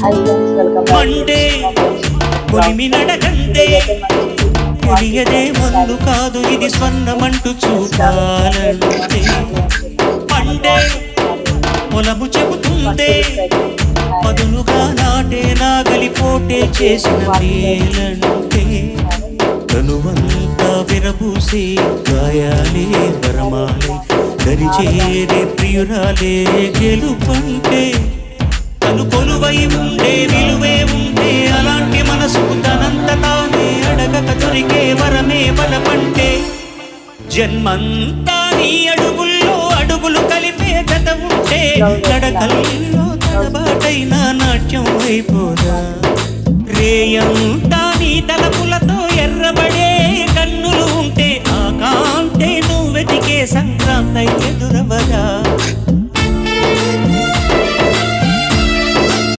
Monday కొలిమి నడకందే తెలియదే మన్ను కాదు ఇది స్వర్ణమంటూ చూపాలంటే మండే పొలము చెబుతుందే పదునుగా నాటే నాగలిపోటే చేసిన మేలంటే కనువంతా విరబూసే గాయాలే వరమాలే దరిచేరే ప్రియురాలే గెలుపంటే తను కొలువై ఉండే విలువే ఉంటే అలాంటి మనసుకు తనంత తానే అడగక దొరికే వరమే బలపంటే జన్మంతా నీ అడుగుల్లో అడుగులు కలిపే జత ఉంటే నడకల్లో తడబాటైన నాట్యం అయిపోదా రేయంతా నీ తలపులతో ఎర్రబడే కన్నులు ఉంటే ఆ కాంతే నువ్వు వెతికే సంక్రాంతి ఎదురవదా